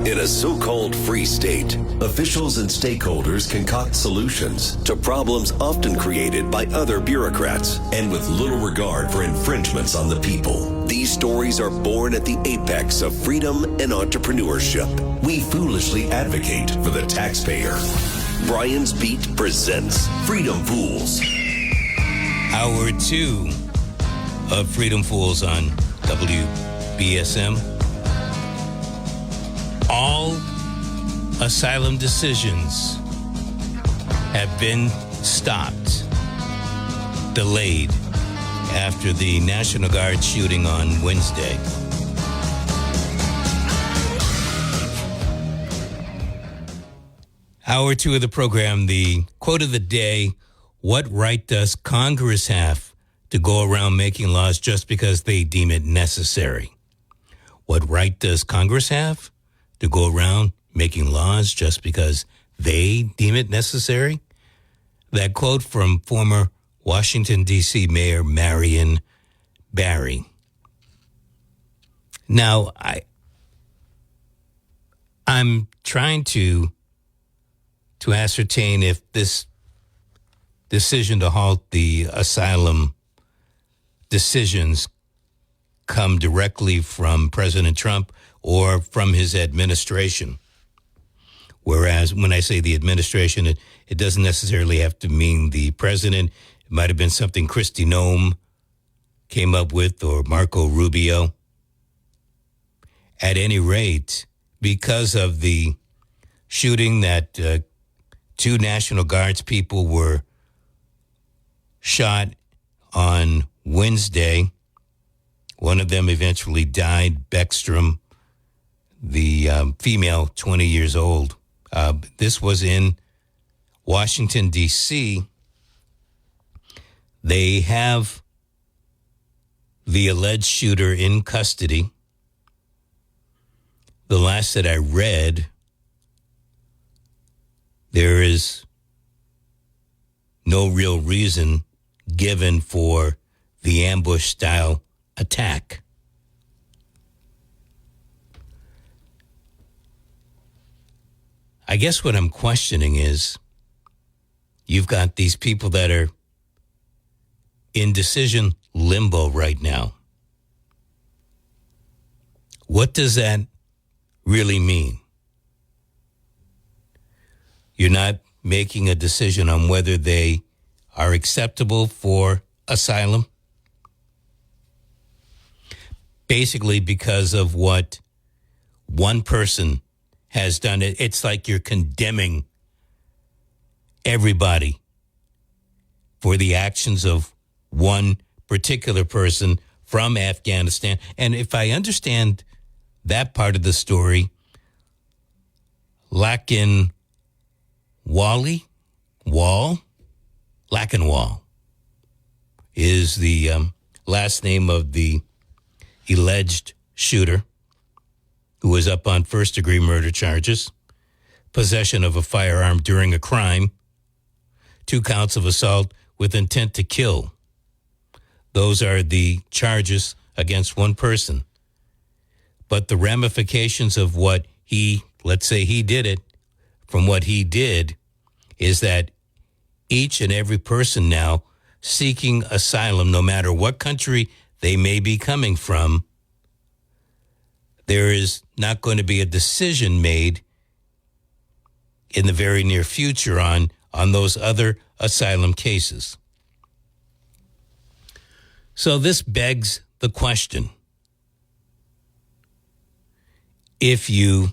In a so-called free state, officials and stakeholders concoct solutions to problems often created by other bureaucrats and with little regard for infringements on the people. These stories are born at the apex of freedom and entrepreneurship. We foolishly advocate for the taxpayer. Brian's Beat presents Freedom Fools. Hour 2 of Freedom Fools on WBSM. All asylum decisions have been stopped, delayed after the National Guard shooting on Wednesday. Hour 2 of the program, the quote of the day: what right does Congress have to go around making laws just because they deem it necessary? What right does Congress have to go around making laws just because they deem it necessary? That quote from former Washington, D.C. Mayor Marion Barry. Now, I'm trying to ascertain if this decision to halt the asylum decisions come directly from President Trump or from his administration. Whereas when I say the administration, it doesn't necessarily have to mean the president. It might have been something Kristi Noem came up with or Marco Rubio. At any rate, because of the shooting that 2 National Guards people were shot on Wednesday, one of them eventually died, Beckstrom, the female, 20 years old. This was in Washington, D.C. They have the alleged shooter in custody. The last that I read, there is no real reason given for the ambush-style attack. I guess what I'm questioning is you've got these people that are in decision limbo right now. What does that really mean? You're not making a decision on whether they are acceptable for asylum, basically because of what one person has done. It's like you're condemning everybody for the actions of one particular person from Afghanistan. And if I understand that part of the story, Lackenwall is the last name of the alleged shooter, who was up on first-degree murder charges, possession of a firearm during a crime, 2 counts of assault with intent to kill. Those are the charges against one person. But the ramifications of what let's say he did it, from what he did, is that each and every person now seeking asylum, no matter what country they may be coming from, there is not going to be a decision made in the very near future on those other asylum cases. So this begs the question: if you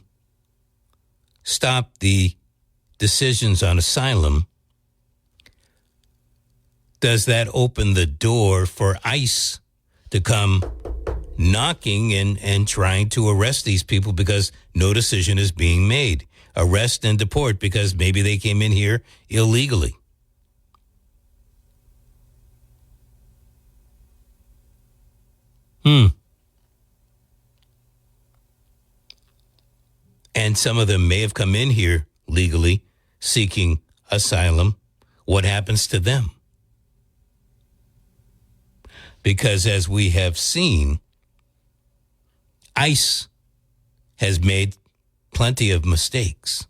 stop the decisions on asylum, does that open the door for ICE to come knocking and trying to arrest these people because no decision is being made? Arrest and deport because maybe they came in here illegally. And some of them may have come in here legally seeking asylum. What happens to them? Because as we have seen, ICE has made plenty of mistakes.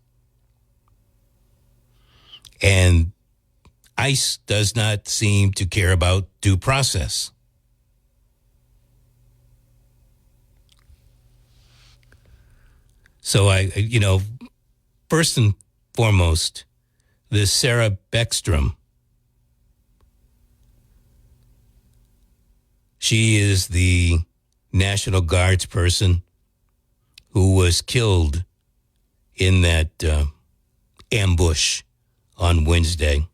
And ICE does not seem to care about due process. So first and foremost, this Sarah Beckstrom, she is the National Guards person who was killed in that ambush on Wednesday.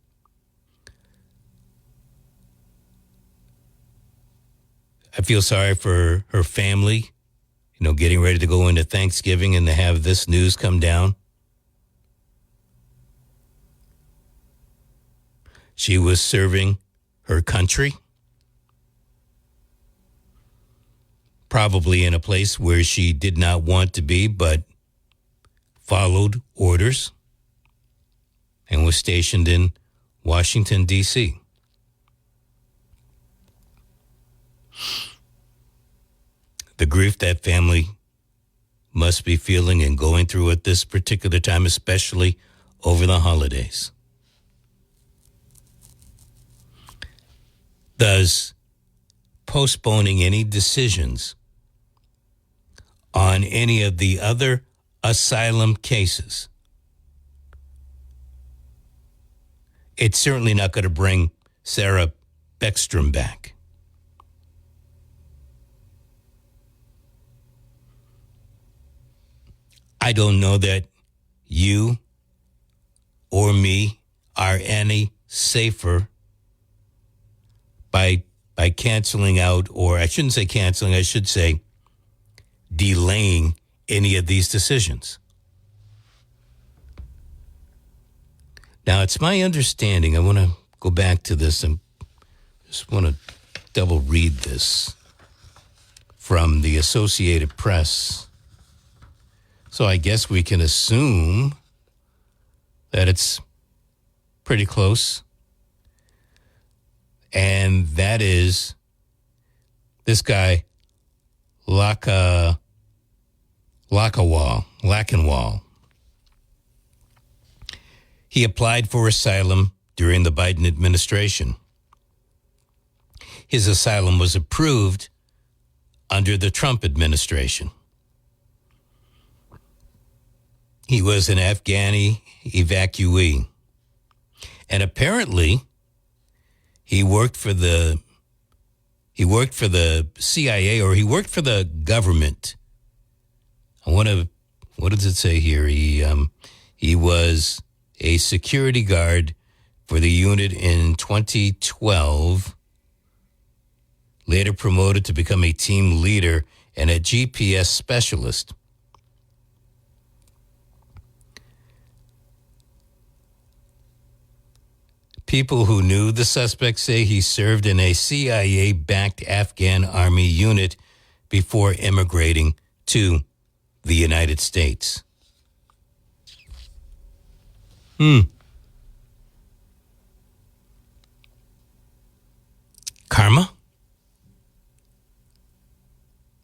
I feel sorry for her family, getting ready to go into Thanksgiving and to have this news come down. She was serving her country, probably in a place where she did not want to be, but followed orders and was stationed in Washington, D.C. The grief that family must be feeling and going through at this particular time, especially over the holidays. Thus, postponing any decisions on any of the other asylum cases, it's certainly not going to bring Sarah Beckstrom back. I don't know that you or me are any safer by canceling out, or I shouldn't say canceling, I should say delaying any of these decisions. Now, it's my understanding, I want to go back to this and just want to double read this from the Associated Press. So I guess we can assume that it's pretty close. And that is this guy, Lachenwall. He applied for asylum during the Biden administration. His asylum was approved under the Trump administration. He was an Afghani evacuee. And apparently, he worked for the CIA, or he worked for the government. What does it say here? He was a security guard for the unit in 2012, later promoted to become a team leader and a GPS specialist. People who knew the suspect say he served in a CIA-backed Afghan army unit before immigrating to the United States. Karma?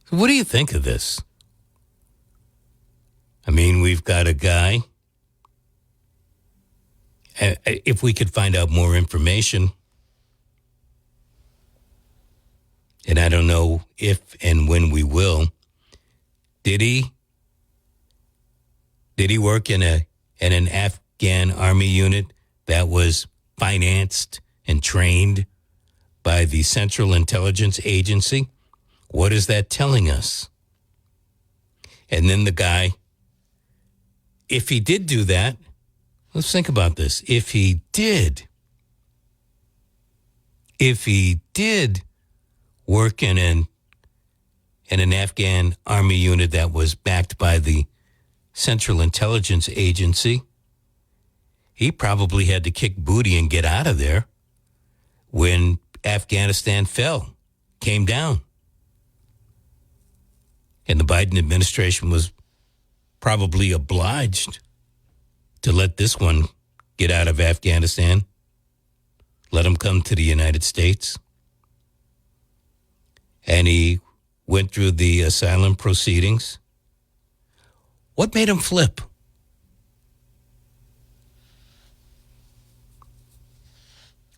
What do you think of this? I mean, we've got a guy. If we could find out more information, and I don't know if and when we will, did he work in an Afghan army unit that was financed and trained by the Central Intelligence Agency? What is that telling us? And then the guy, if he did do that, let's think about this. If he did work in an Afghan army unit that was backed by the Central Intelligence Agency, he probably had to kick booty and get out of there when Afghanistan came down. And the Biden administration was probably obliged to let this one get out of Afghanistan, let him come to the United States. And he went through the asylum proceedings. What made him flip?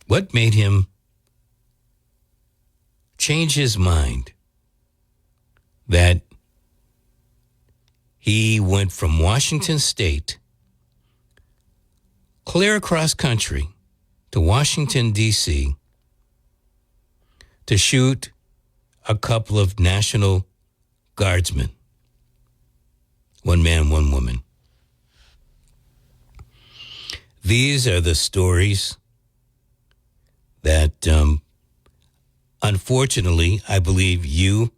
What made him change his mind that he went from Washington State clear across country to Washington, D.C. to shoot a couple of National Guardsmen? One man, one woman. These are the stories that, unfortunately, I believe you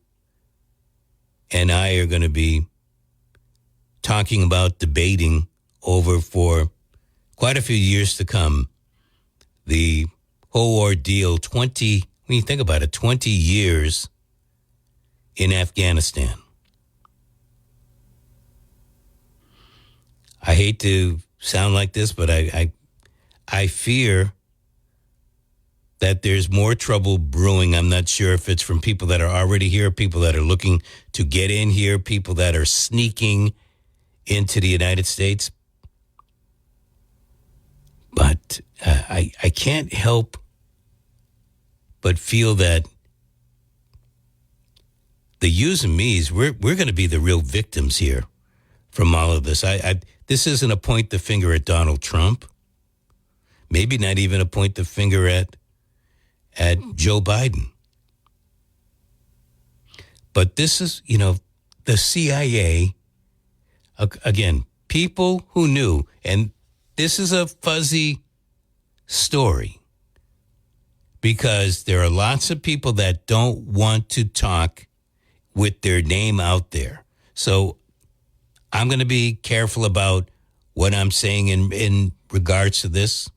and I are going to be talking about, debating over for quite a few years to come. The whole ordeal, when you think about it, 20 years in Afghanistan. I hate to sound like this, but I fear that there's more trouble brewing. I'm not sure if it's from people that are already here, people that are looking to get in here, people that are sneaking into the United States. But I can't help but feel that the yous and me's, we're going to be the real victims here from all of this. This isn't a point the finger at Donald Trump. Maybe not even a point the finger at Joe Biden. But this is, the CIA, again, people who knew, and this is a fuzzy story because there are lots of people that don't want to talk with their name out there. So I'm going to be careful about what I'm saying in regards to this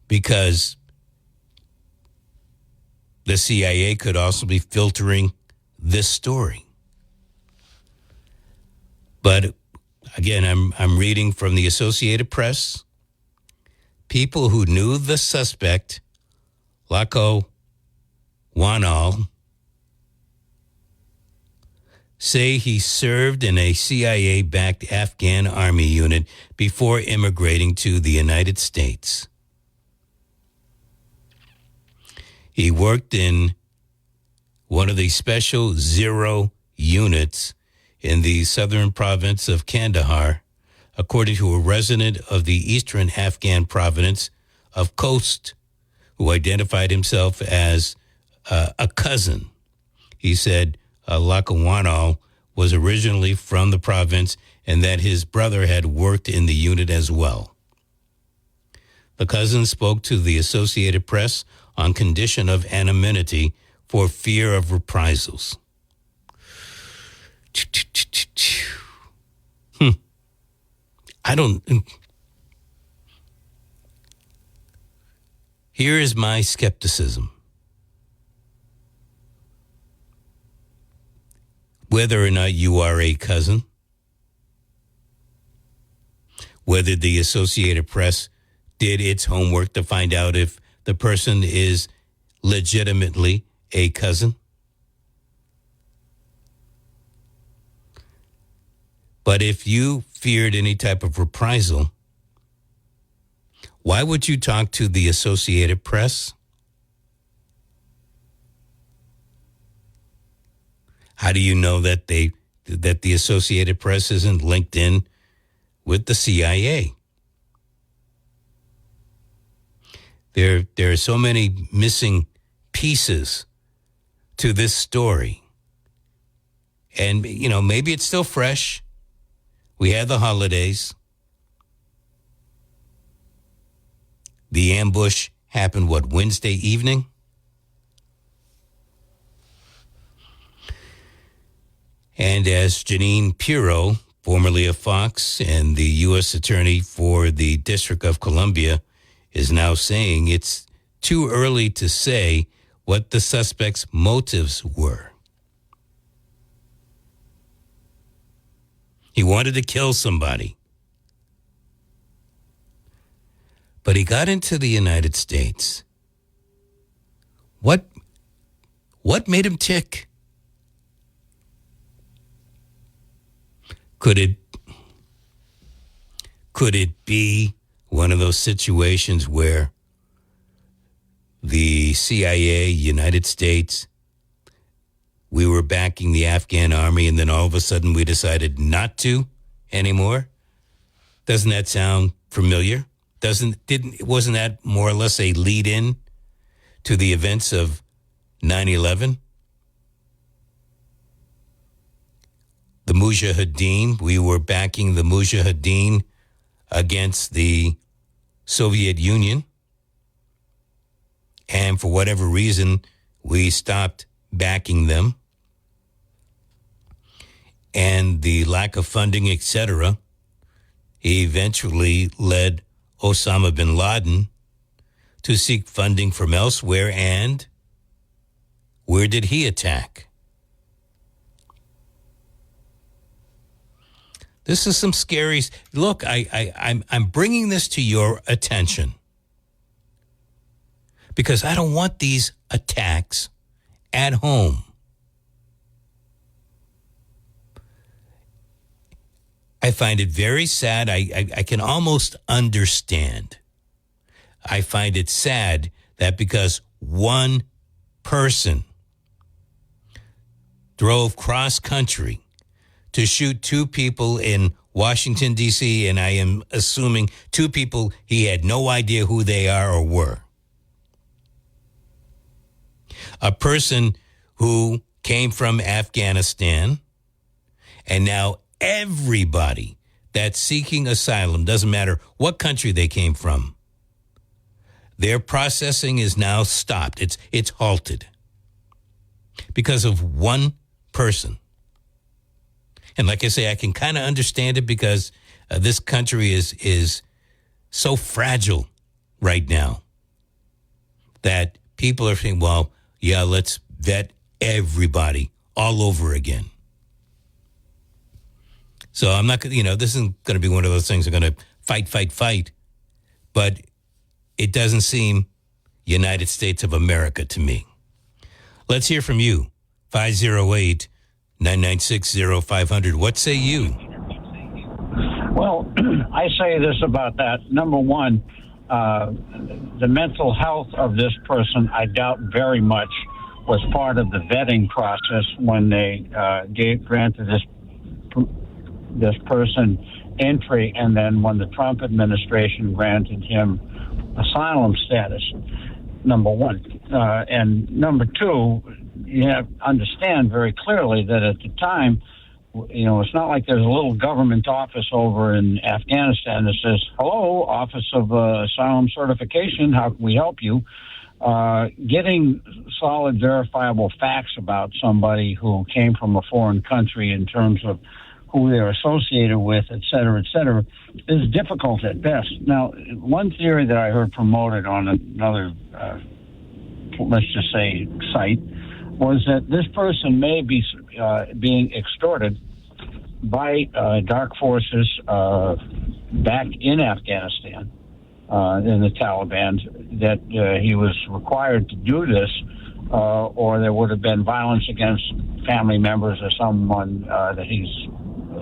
because the CIA could also be filtering this story. But again, I'm reading from the Associated Press. People who knew the suspect, Lako Wanal, say he served in a CIA-backed Afghan army unit before immigrating to the United States. He worked in one of the special Zero units in the southern province of Kandahar, according to a resident of the eastern Afghan province of Khost, who identified himself as a cousin. He said Lakawanal was originally from the province and that his brother had worked in the unit as well. The cousin spoke to the Associated Press on condition of anonymity for fear of reprisals. Here is my skepticism. Whether or not you are a cousin, whether the Associated Press did its homework to find out if the person is legitimately a cousin. But if you feared any type of reprisal, why would you talk to the Associated Press? How do you know that the Associated Press isn't linked in with the CIA? There are so many missing pieces to this story. And, maybe it's still fresh. We had the holidays. The ambush happened, Wednesday evening? And as Janine Pirro, formerly of Fox and the U.S. Attorney for the District of Columbia, is now saying, it's too early to say what the suspect's motives were. He wanted to kill somebody. But he got into the United States. What made him tick? Could it be one of those situations where the CIA, United States, we were backing the Afghan army, and then all of a sudden we decided not to anymore? Doesn't that sound familiar? Wasn't that more or less a lead-in to the events of 9/11? The Mujahideen, we were backing the Mujahideen against the Soviet Union. And for whatever reason, we stopped backing them. And the lack of funding, etc., eventually led Osama bin Laden to seek funding from elsewhere. And where did he attack? This is some scary. Look, I'm bringing this to your attention because I don't want these attacks at home. I find it very sad. I can almost understand. I find it sad that because one person drove cross country to shoot two people in Washington, D.C., and I am assuming two people he had no idea who they are or were. A person who came from Afghanistan, and now everybody that's seeking asylum, doesn't matter what country they came from, their processing is now stopped. It's halted because of one person. And like I say, I can kind of understand it because this country is so fragile right now that people are saying, well, yeah, let's vet everybody all over again. So I'm not going to, this isn't going to be one of those things I'm going to fight. But it doesn't seem United States of America to me. Let's hear from you. 508-996-0500. What say you? Well, I say this about that. Number one, the mental health of this person, I doubt very much, was part of the vetting process when they granted this person entry, and then when the Trump administration granted him asylum status. Number one. And number two, you have to understand very clearly that at the time, it's not like there's a little government office over in Afghanistan that says, hello, Office of Asylum Certification, how can we help you? Getting solid, verifiable facts about somebody who came from a foreign country in terms of who they're associated with, et cetera, is difficult at best. Now, one theory that I heard promoted on another, let's just say, site, was that this person may be being extorted by dark forces back in Afghanistan, in the Taliban, that he was required to do this, or there would have been violence against family members or someone that he's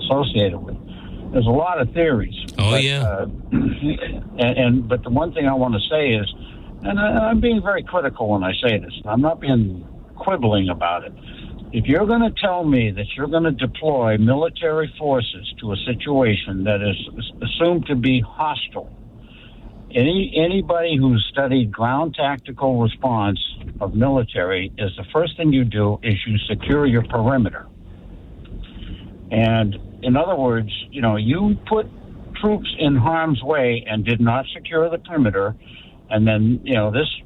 associated with. There's a lot of theories. Oh, but, yeah. But the one thing I want to say is, and I'm being very critical when I say this, I'm not being quibbling about it. If you're going to tell me that you're going to deploy military forces to a situation that is assumed to be hostile, anybody who's studied ground tactical response of military is the first thing you do is you secure your perimeter. And in other words, you put troops in harm's way and did not secure the perimeter, and then, this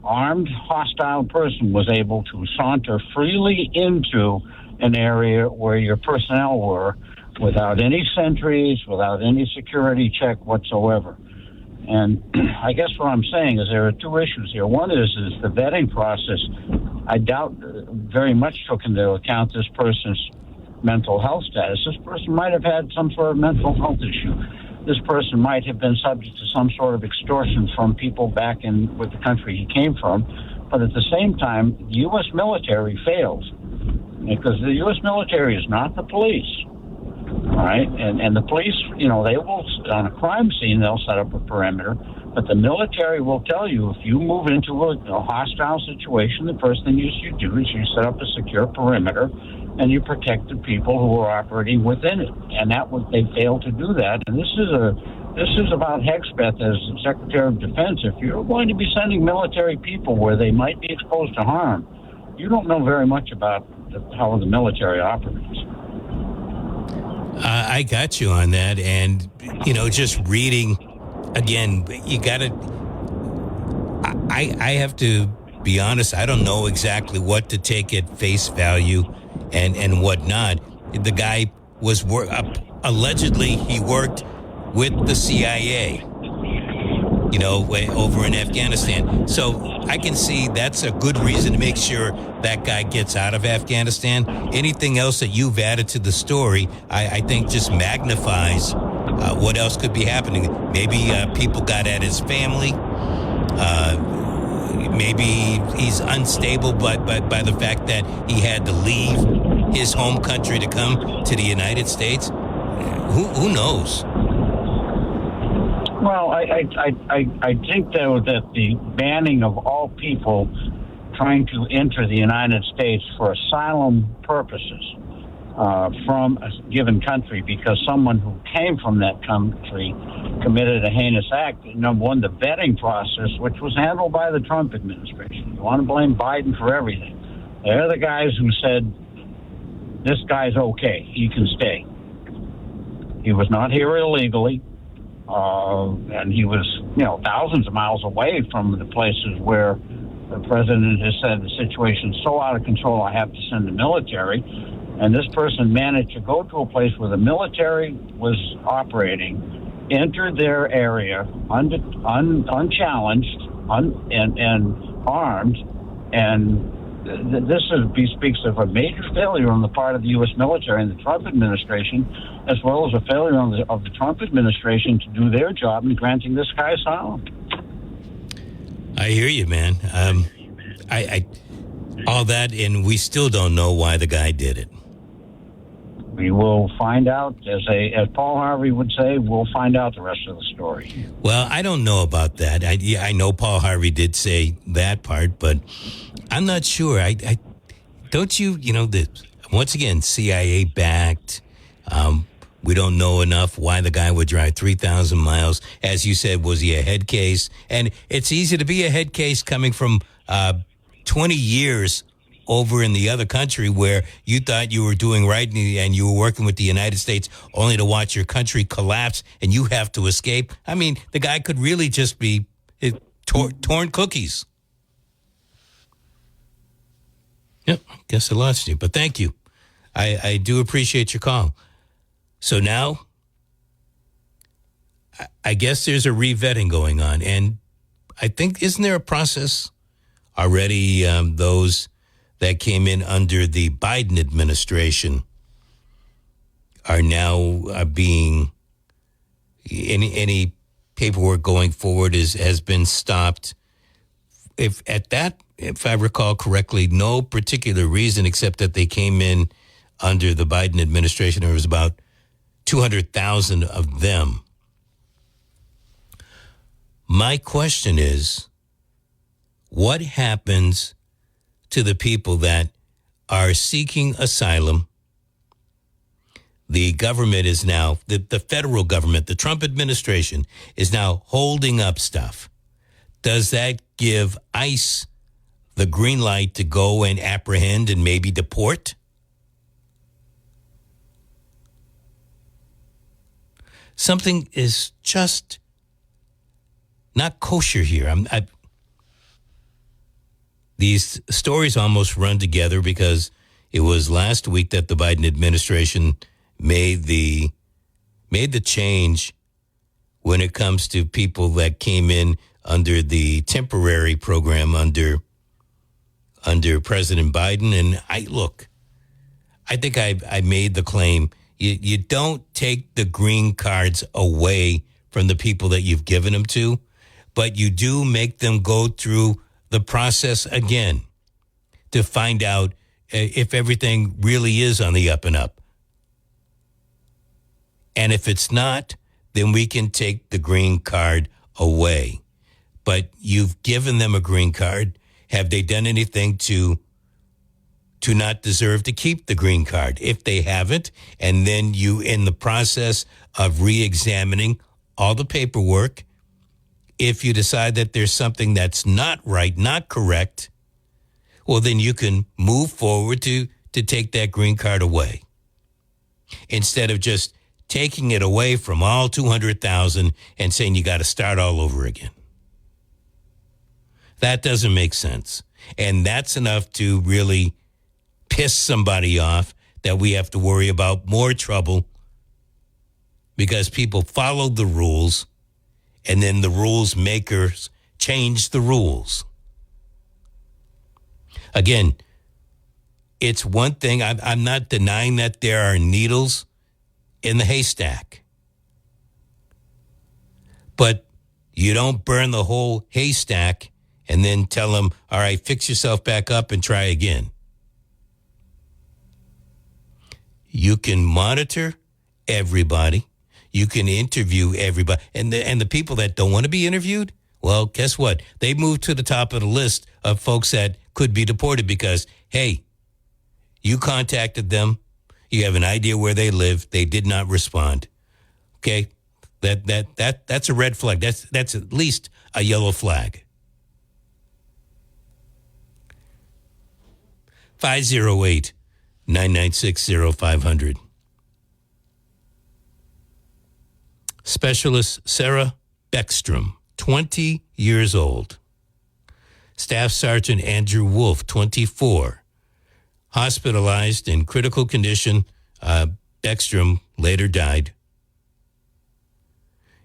armed hostile person was able to saunter freely into an area where your personnel were without any sentries, without any security check whatsoever. And I guess what I'm saying is there are two issues here. One is the vetting process. I doubt very much took into account this person's mental health status. This person might have had some sort of mental health issue. This person might have been subject to some sort of extortion from people back in with the country he came from. But at the same time, the U.S. military fails, because the U.S. military is not the police. All right, and the police, they will, on a crime scene, they'll set up a perimeter, but the military will tell you if you move into a hostile situation, the first thing you should do is you set up a secure perimeter and you protect the people who are operating within it. And they failed to do that. And this is about Hexbeth as Secretary of Defense. If you're going to be sending military people where they might be exposed to harm, you don't know very much about how the military operates. I got you on that. And, just reading, again, you got to, I have to be honest, I don't know exactly what to take at face value and whatnot. The guy was, allegedly, he worked with the CIA, over in Afghanistan. So I can see that's a good reason to make sure that guy gets out of Afghanistan. Anything else that you've added to the story, I think just magnifies what else could be happening. Maybe people got at his family. Maybe he's unstable by the fact that he had to leave his home country to come to the United States. Who knows? Well, I think, though, that the banning of all people trying to enter the United States for asylum purposes from a given country because someone who came from that country committed a heinous act. Number one, the vetting process, which was handled by the Trump administration. You want to blame Biden for everything. They're the guys who said, this guy's okay, he can stay. He was not here illegally. And he was, thousands of miles away from the places where the president has said the situation's so out of control, I have to send the military. And this person managed to go to a place where the military was operating, entered their area unchallenged and armed, and speaks of a major failure on the part of the U.S. military and the Trump administration, as well as a failure of the Trump administration to do their job in granting this guy asylum. I hear you, man. I all that, and we still don't know why the guy did it. We will find out, as Paul Harvey would say, we'll find out the rest of the story. Well, I don't know about that. I know Paul Harvey did say that part, but I'm not sure. Don't you, once again, CIA backed. We don't know enough why the guy would drive 3,000 miles. As you said, was he a head case? And it's easy to be a head case coming from 20 years over in the other country where you thought you were doing right and you were working with the United States only to watch your country collapse and you have to escape. I mean, the guy could really just be torn cookies. Yep, guess I lost you, but thank you. I do appreciate your call. So now, I guess there's a revetting going on, and I think, isn't there a process already? Those that came in under the Biden administration are now being, any paperwork going forward has been stopped. If I recall correctly, no particular reason except that they came in under the Biden administration. There was about 200,000 of them. My question is, what happens to the people that are seeking asylum? The government is now, the federal government, the Trump administration is now holding up stuff. Does that give ICE the green light to go and apprehend and maybe deport? Something is just not kosher here. These stories almost run together because it was last week that the Biden administration made the change when it comes to people that came in under the temporary program under President Biden. And I think I made the claim. You don't take the green cards away from the people that you've given them to, but you do make them go through the process again to find out if everything really is on the up and up. And if it's not, then we can take the green card away. But you've given them a green card. Have they done anything to not deserve to keep the green card? If they haven't, and then you, in the process of re-examining all the paperwork, if you decide that there's something that's not right, not correct, well, then you can move forward to take that green card away. Instead of just taking it away from all 200,000 and saying you got to start all over again. That doesn't make sense. And that's enough to really piss somebody off that we have to worry about more trouble because people followed the rules and then the rules makers changed the rules. Again, it's one thing. I'm not denying that there are needles in the haystack. But you don't burn the whole haystack and then tell them, all right, fix yourself back up and try again. You can monitor everybody. You can interview everybody. And the people that don't want to be interviewed, well, guess what? They move to the top of the list of folks that could be deported because, hey, you contacted them. You have an idea where they live. They did not respond. Okay? That's a red flag. That's at least a yellow flag. 508-996-0500. Specialist Sarah Beckstrom, 20 years old. Staff Sergeant Andrew Wolf, 24. Hospitalized in critical condition. Beckstrom later died.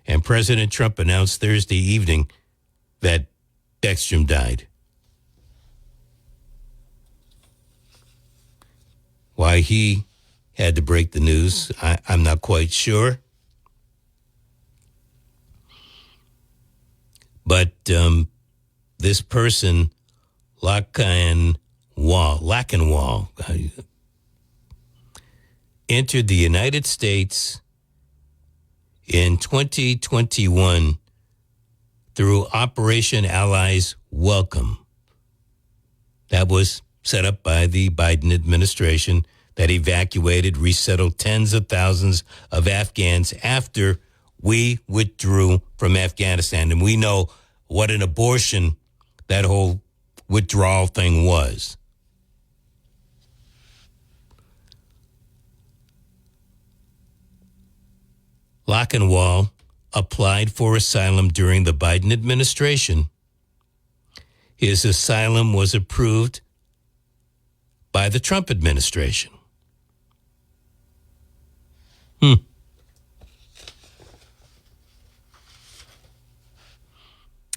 And President Trump announced Thursday evening that Beckstrom died. Why he had to break the news, I'm not quite sure. But this person, Lackenwall, entered the United States in 2021 through Operation Allies Welcome. That was set up by the Biden administration that evacuated, resettled tens of thousands of Afghans after we withdrew from Afghanistan. And we know what an abortion that whole withdrawal thing was. Lackenwall applied for asylum during the Biden administration. His asylum was approved by the Trump administration.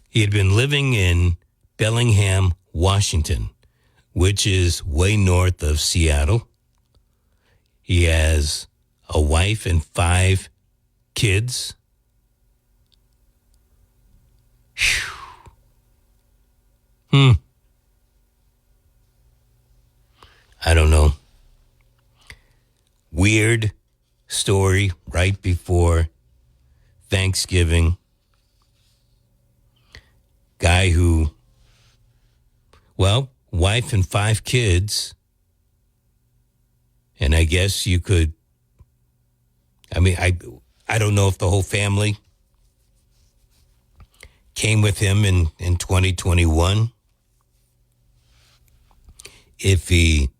He had been living in Bellingham, Washington, which is way north of Seattle. He has a wife and 5 kids. I don't know. Weird story right before Thanksgiving. Guy who, well, wife and 5 kids. And I guess you could, I don't know if the whole family came with him in 2021. If he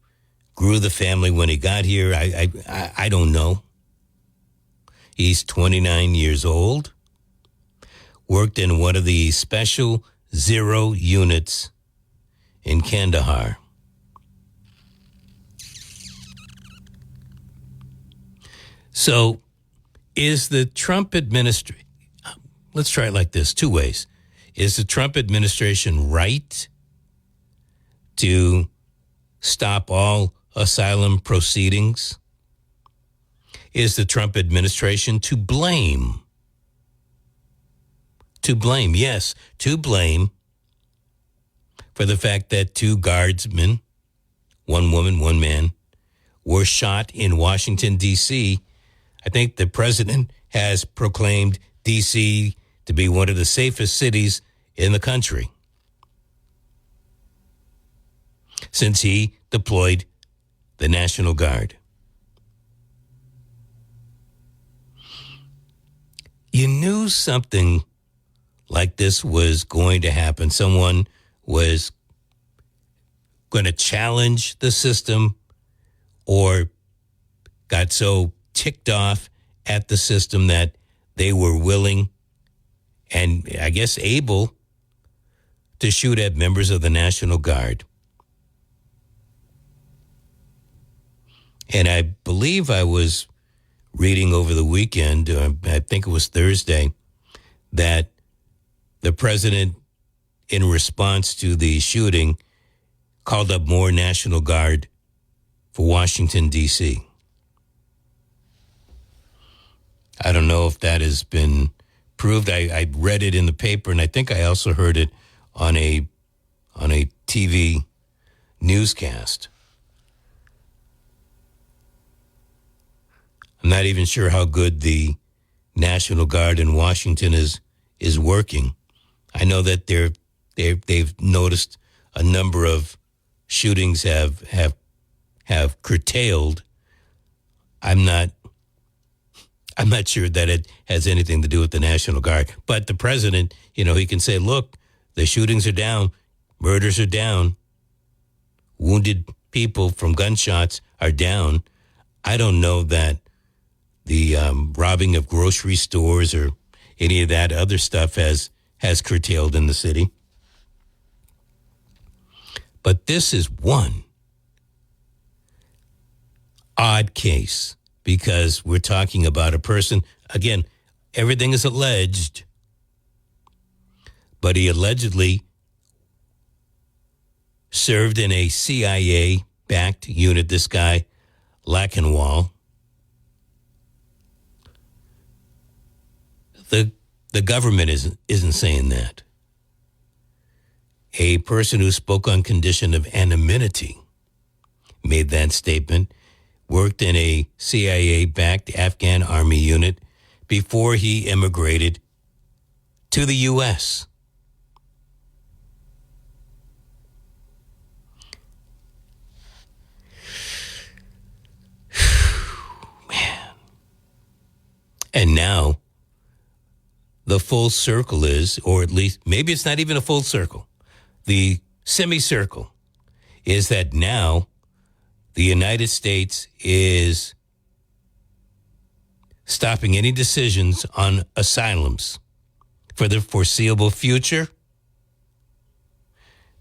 grew the family when he got here, I don't know. He's 29 years old, worked in one of the special zero units in Kandahar. So is the Trump administration, let's try it like this, 2 ways. Is the Trump administration right to stop all asylum proceedings? Is the Trump administration to blame? To blame, yes, to blame for the fact that 2 guardsmen, 1 woman, 1 man, were shot in Washington, D.C. I think the president has proclaimed D.C. to be one of the safest cities in the country since he deployed the National Guard. You knew something like this was going to happen. Someone was going to challenge the system or got so ticked off at the system that they were willing and I guess able to shoot at members of the National Guard. And I believe I was reading over the weekend, I think it was Thursday, that the president, in response to the shooting, called up more National Guard for Washington, D.C. I don't know if that has been proved. I read it in the paper, and I think I also heard it on a TV newscast. I'm not even sure how good the National Guard in Washington is working. I know that they've noticed a number of shootings have curtailed. I'm not sure that it has anything to do with the National Guard. But the president, he can say, look, the shootings are down, murders are down, wounded people from gunshots are down. I don't know that the robbing of grocery stores or any of that other stuff has curtailed in the city. But this is one odd case because we're talking about a person, again, everything is alleged, but he allegedly served in a CIA-backed unit, this guy, Lachenwall. The government isn't saying that. A person who spoke on condition of anonymity made that statement, worked in a CIA-backed Afghan army unit before he immigrated to the U.S. Man. And now the full circle is, or at least maybe it's not even a full circle, the semicircle is that now the United States is stopping any decisions on asylums for the foreseeable future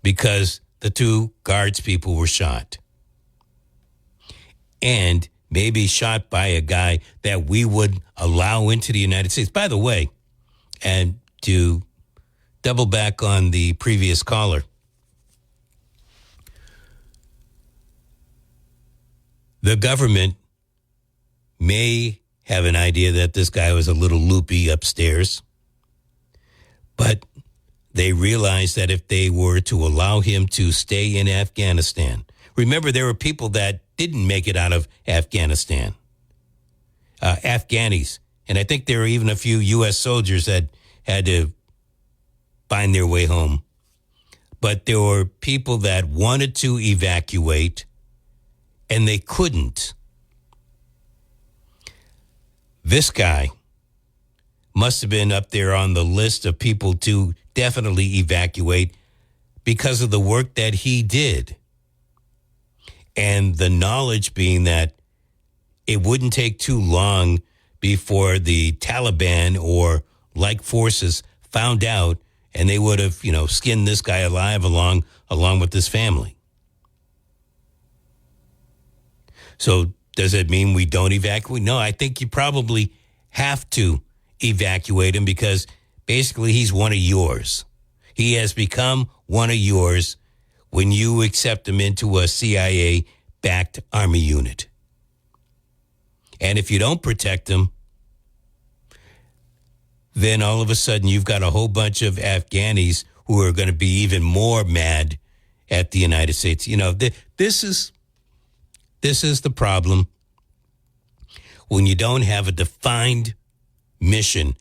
because the two guards people were shot. And maybe shot by a guy that we would allow into the United States. By the way, and to double back on the previous caller, the government may have an idea that this guy was a little loopy upstairs, but they realized that if they were to allow him to stay in Afghanistan, remember there were people that didn't make it out of Afghanistan, Afghanis. And I think there were even a few U.S. soldiers that had to find their way home. But there were people that wanted to evacuate, and they couldn't. This guy must have been up there on the list of people to definitely evacuate because of the work that he did. And the knowledge being that it wouldn't take too long before the Taliban or like forces found out, and they would have, skinned this guy alive along with his family. So does it mean we don't evacuate? No, I think you probably have to evacuate him because basically he's one of yours. He has become one of yours when you accept him into a CIA-backed army unit. And if you don't protect him, then all of a sudden you've got a whole bunch of Afghanis who are going to be even more mad at the United States. This is the problem when you don't have a defined mission,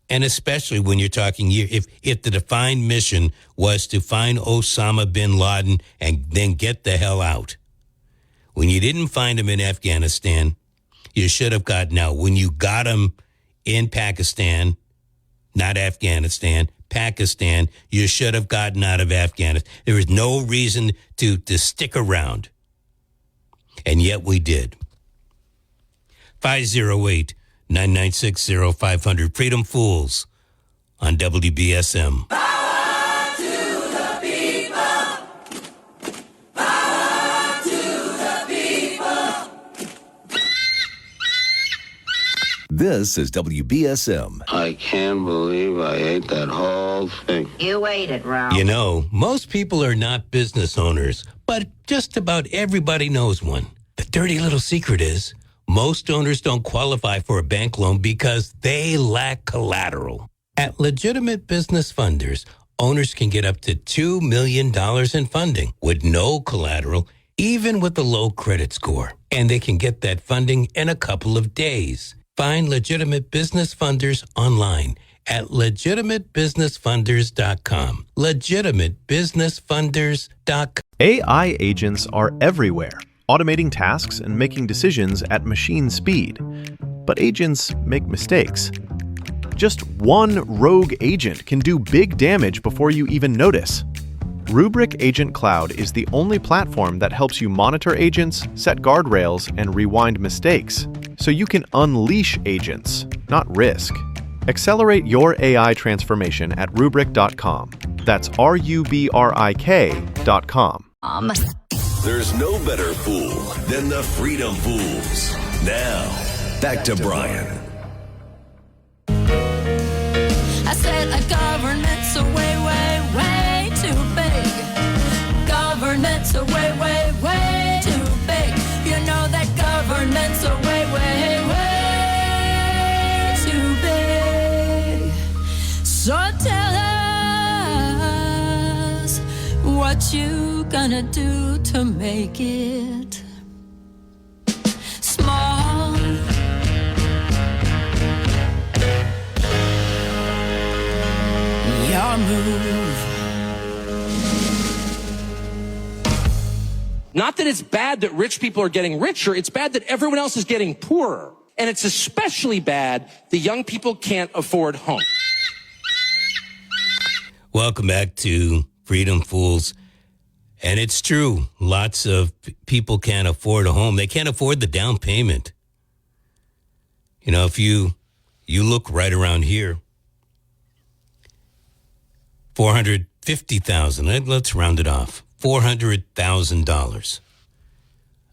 and especially when you're talking, if the defined mission was to find Osama bin Laden and then get the hell out. When you didn't find him in Afghanistan, you should have gotten out. When you got him in Pakistan, not Afghanistan, Pakistan, you should have gotten out of Afghanistan. There was no reason to stick around. And yet we did. 508-996-0500. Freedom Fools on WBSM. Power to the people. Power to the people. This is WBSM. I can't believe I ate that whole thing. You ate it, Ralph. You know, most people are not business owners, but just about everybody knows one. The dirty little secret is most owners don't qualify for a bank loan because they lack collateral. At legitimate business funders, owners can get up to $2 million in funding with no collateral, even with a low credit score. And they can get that funding in a couple of days. Find legitimate business funders online at legitimatebusinessfunders.com. Legitimatebusinessfunders.com. AI agents are everywhere, automating tasks and making decisions at machine speed. But agents make mistakes. Just one rogue agent can do big damage before you even notice. Rubrik Agent Cloud is the only platform that helps you monitor agents, set guardrails, and rewind mistakes, so you can unleash agents, not risk. Accelerate your AI transformation at Rubrik.com. That's RUBRIK.com. There's no better fool than the Freedom Fools. Now, back to Brian. I said a government's a way, way, way too big. Government's a way, way, way too big. You know that government's a way, way, way too big. So tell us what you gonna do to make it small. Your move. Not that it's bad that rich people are getting richer, it's bad that everyone else is getting poorer. And it's especially bad the young people can't afford homes. Welcome back to Freedom Fools. And it's true, lots of people can't afford a home. They can't afford the down payment. You know, if you look right around here, $450,000. Let's round it off. $400,000.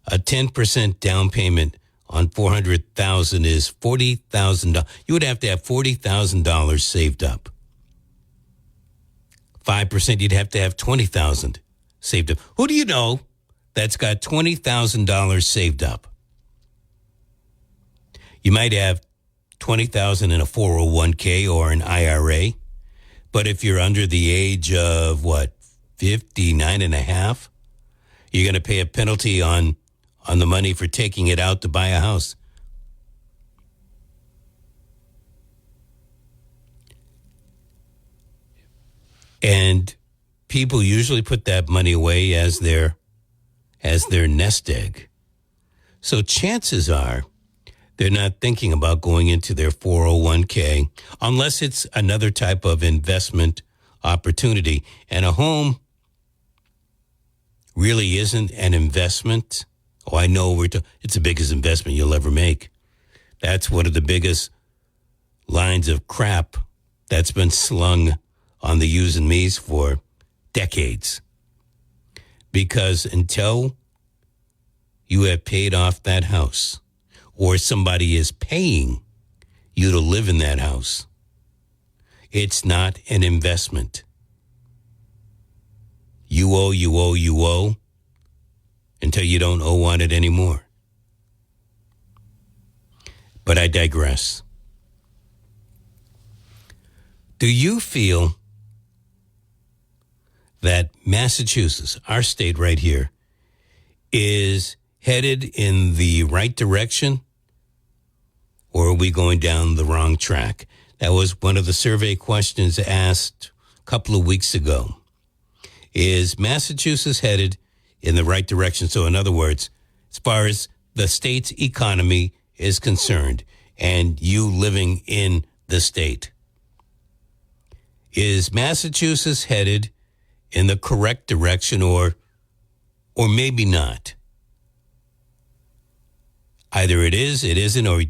A 10% down payment on $400,000 is $40,000. You would have to have $40,000 saved up. 5%, you'd have to have $20,000 saved up. Who do you know that's got $20,000 saved up? You might have $20,000 in a 401k or an IRA. But if you're under the age of, 59 and a half, you're going to pay a penalty on the money for taking it out to buy a house. And people usually put that money away as their nest egg. So chances are they're not thinking about going into their 401k unless it's another type of investment opportunity. And a home really isn't an investment. Oh, I know it's the biggest investment you'll ever make. That's one of the biggest lines of crap that's been slung on the yous and me's for decades. Because until you have paid off that house, or somebody is paying you to live in that house, it's not an investment. You owe until you don't owe on it anymore. But I digress. Do you feel that Massachusetts, our state right here, is headed in the right direction or are we going down the wrong track? That was one of the survey questions asked a couple of weeks ago. Is Massachusetts headed in the right direction? So in other words, as far as the state's economy is concerned and you living in the state, is Massachusetts headed in the correct direction or maybe not? Either it is, it isn't, or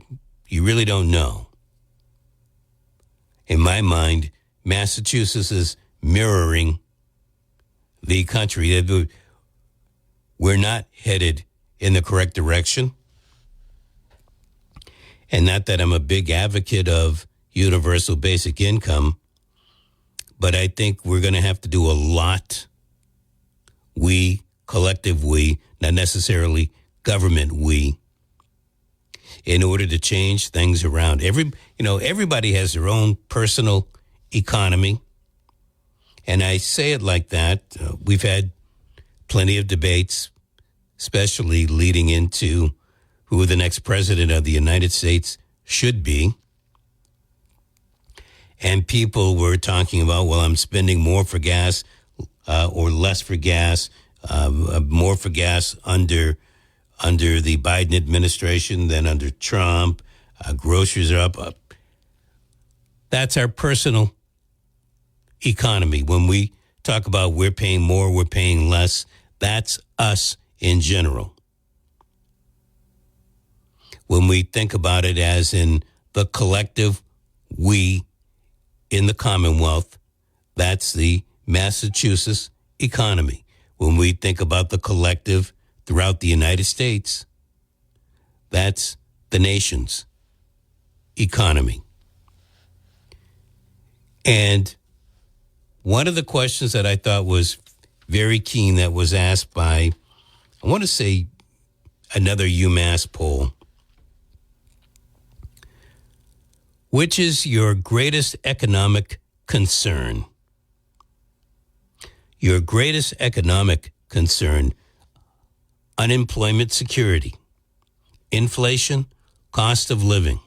you really don't know. In my mind, Massachusetts is mirroring the country. We're not headed in the correct direction. And not that I'm a big advocate of universal basic income, but I think we're going to have to do a lot. We, collective we, not necessarily government we, in order to change things around. Everybody has their own personal economy. And I say it like that. We've had plenty of debates, especially leading into who the next president of the United States should be. And people were talking about, well, I'm spending more for gas or less for gas, more for gas under the Biden administration than under Trump. Groceries are up. That's our personal economy. When we talk about we're paying more, we're paying less, that's us in general. When we think about it as in the collective we in the Commonwealth, that's the Massachusetts economy. When we think about the collective throughout the United States, that's the nation's economy. And one of the questions that I thought was very keen that was asked by, I want to say, another UMass poll. Which is your greatest economic concern? Your greatest economic concern: unemployment security, inflation, cost of living,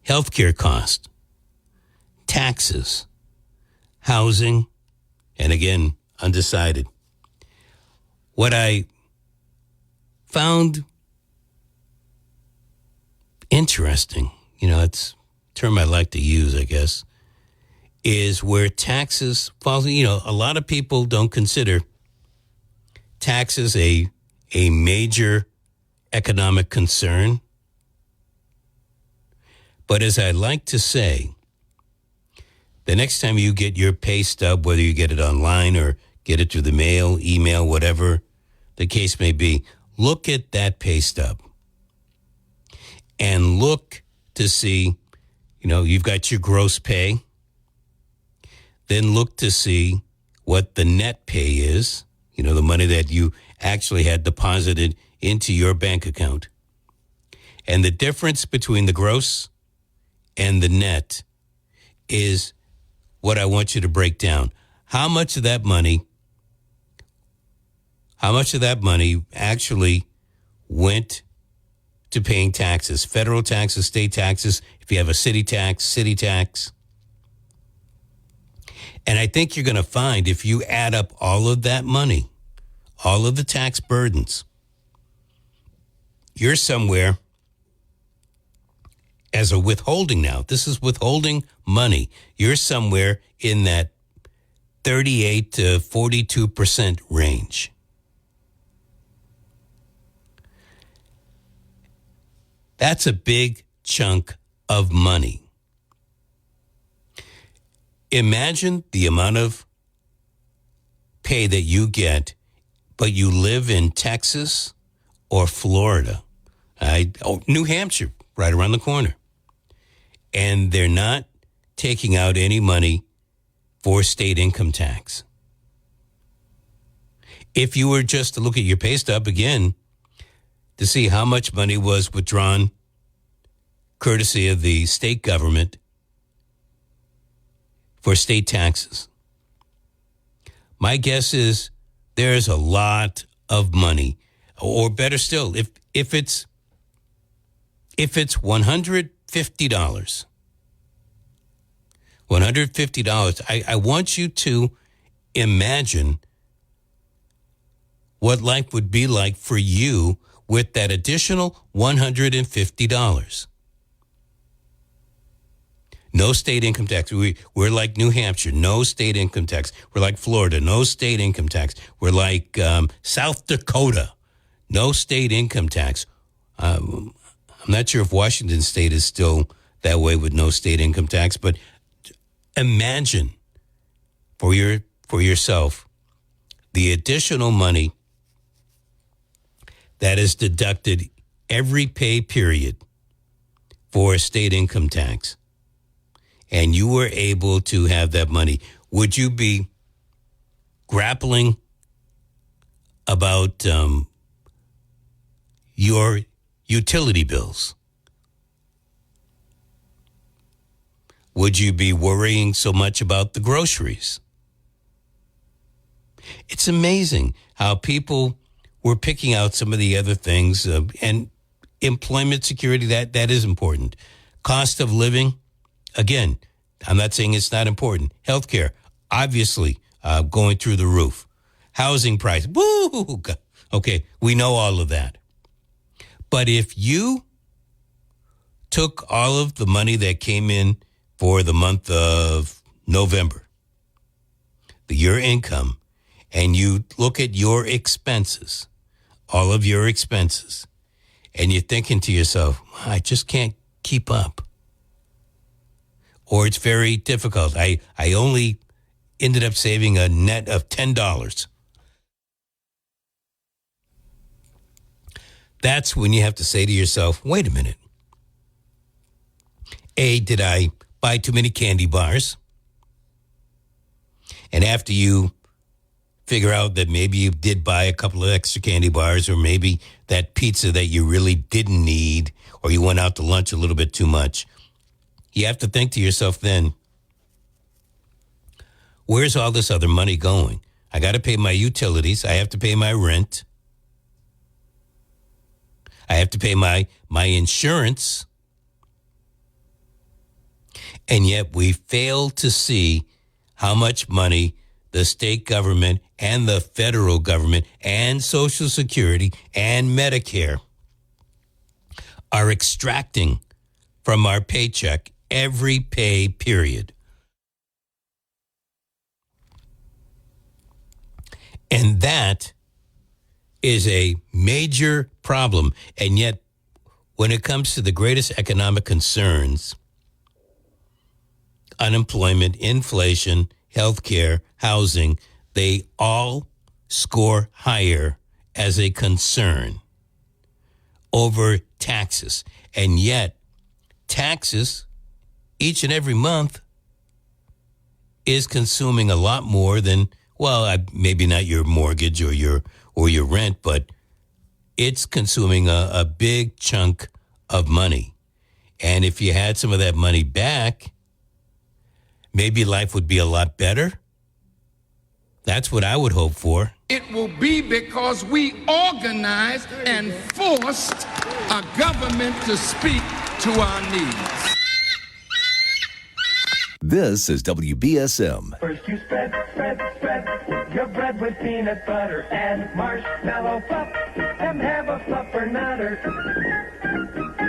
healthcare cost, taxes, housing, and again, undecided. What I found interesting, it's a term I like to use, I guess, is where taxes fall. A lot of people don't consider taxes a major economic concern. But as I like to say, the next time you get your pay stub, whether you get it online or get it through the mail, email, whatever the case may be, look at that pay stub. And look to see, you've got your gross pay. Then look to see what the net pay is, the money that you actually had deposited into your bank account. And the difference between the gross and the net is what I want you to break down. How much of that money actually went to paying taxes, federal taxes, state taxes, if you have a city tax. And I think you're going to find if you add up all of that money, all of the tax burdens, you're somewhere as a withholding now. This is withholding money. You're somewhere in that 38 to 42% range. That's a big chunk of money. Imagine the amount of pay that you get, but you live in Texas or Florida, New Hampshire, right around the corner. And they're not taking out any money for state income tax. If you were just to look at your pay stub again, to see how much money was withdrawn courtesy of the state government for state taxes. My guess is there's a lot of money, or better still, if it's If it's $150, I want you to imagine what life would be like for you with that additional $150. No state income tax. We're like New Hampshire, no state income tax. We're like Florida, no state income tax. We're like South Dakota, no state income tax. I'm not sure if Washington State is still that way with no state income tax, but imagine for yourself the additional money that is deducted every pay period for state income tax, and you were able to have that money. Would you be grappling about your utility bills? Would you be worrying so much about the groceries? It's amazing how people were picking out some of the other things, and employment security, that is important. Cost of living, again, I'm not saying it's not important. Healthcare, obviously, going through the roof. Housing price, woo! Okay, we know all of that. But if you took all of the money that came in for the month of November, your income, and you look at your expenses, all of your expenses, and you're thinking to yourself, I just can't keep up. Or it's very difficult. I only ended up saving a net of $10. That's when you have to say to yourself, wait a minute. A, did I buy too many candy bars? And after you figure out that maybe you did buy a couple of extra candy bars, or maybe that pizza that you really didn't need, or you went out to lunch a little bit too much, you have to think to yourself then, where's all this other money going? I got to pay my utilities. I have to pay my rent. I have to pay my insurance. And yet we fail to see how much money the state government and the federal government and Social Security and Medicare are extracting from our paycheck every pay period. And that is a major problem. And yet, when it comes to the greatest economic concerns, unemployment, inflation, healthcare, housing, they all score higher as a concern over taxes. And yet, taxes each and every month is consuming a lot more than, well, maybe not your mortgage or your rent, but it's consuming a big chunk of money. And if you had some of that money back, maybe life would be a lot better. That's what I would hope for. It will be because we organized and forced a government to speak to our needs. This is WBSM. First you spread your bread with peanut butter and marshmallow fluff, and have a fluffer nutter.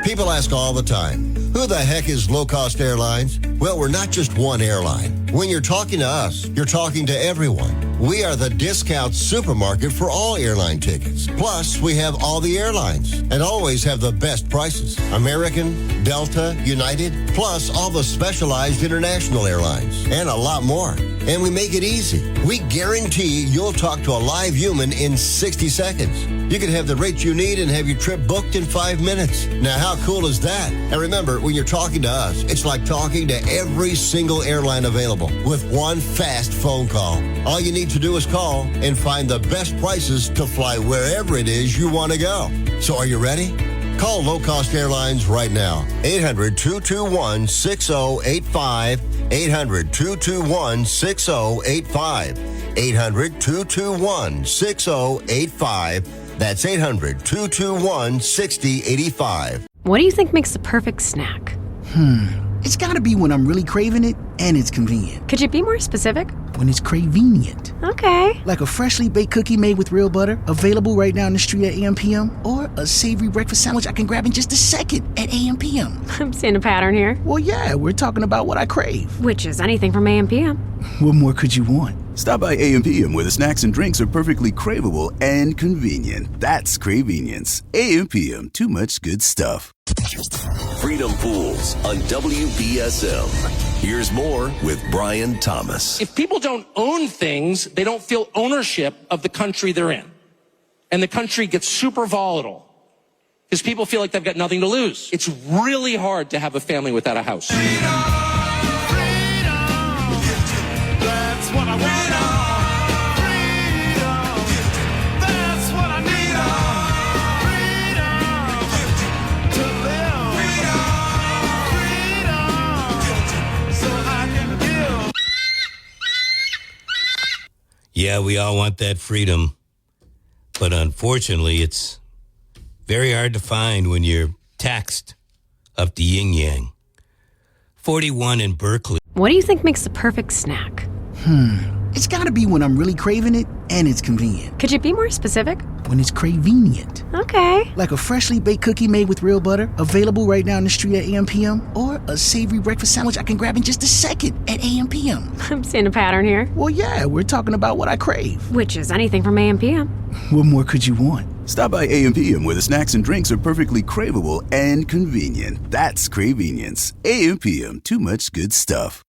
People ask all the time, who the heck is Low Cost Airlines? Well, we're not just one airline. When you're talking to us, you're talking to everyone. We are the discount supermarket for all airline tickets. Plus, we have all the airlines and always have the best prices. American, Delta, United, plus all the specialized international airlines and a lot more. And we make it easy. We guarantee you'll talk to a live human in 60 seconds. You can have the rate you need and have your trip booked in 5 minutes. Now, how cool is that? And remember, when you're talking to us, it's like talking to every single airline available with one fast phone call. All you need to do is call and find the best prices to fly wherever it is you want to go. So are you ready? Call Low Cost Airlines right now. 800-221-6085. 800-221-6085. 800-221-6085. That's 800-221-6085. What do you think makes the perfect snack? It's gotta be when I'm really craving it and it's convenient. Could you be more specific? When it's cravenient. Okay. Like a freshly baked cookie made with real butter, available right now in the street at AM/PM, or a savory breakfast sandwich I can grab in just a second at AM/PM. I'm seeing a pattern here. Well, yeah, we're talking about what I crave. Which is anything from AM/PM. What more could you want? Stop by AM/PM where the snacks and drinks are perfectly craveable and convenient. That's Cravenience. AM/PM, too much good stuff. Freedom Pools on WBSM. Here's more with Brian Thomas. If people don't own things, they don't feel ownership of the country they're in. And the country gets super volatile because people feel like they've got nothing to lose. It's really hard to have a family without a house. Yeah, we all want that freedom, but unfortunately, it's very hard to find when you're taxed up the yin-yang. 41 in Berkeley. What do you think makes the perfect snack? It's gotta be when I'm really craving it and it's convenient. Could you be more specific? When it's cravenient. Okay. Like a freshly baked cookie made with real butter, available right now in the street at AM/PM, or a savory breakfast sandwich I can grab in just a second at AM/PM. I'm seeing a pattern here. Well, yeah, we're talking about what I crave. Which is anything from AM/PM. What more could you want? Stop by AM/PM where the snacks and drinks are perfectly craveable and convenient. That's Cravenience. AM/PM, too much good stuff.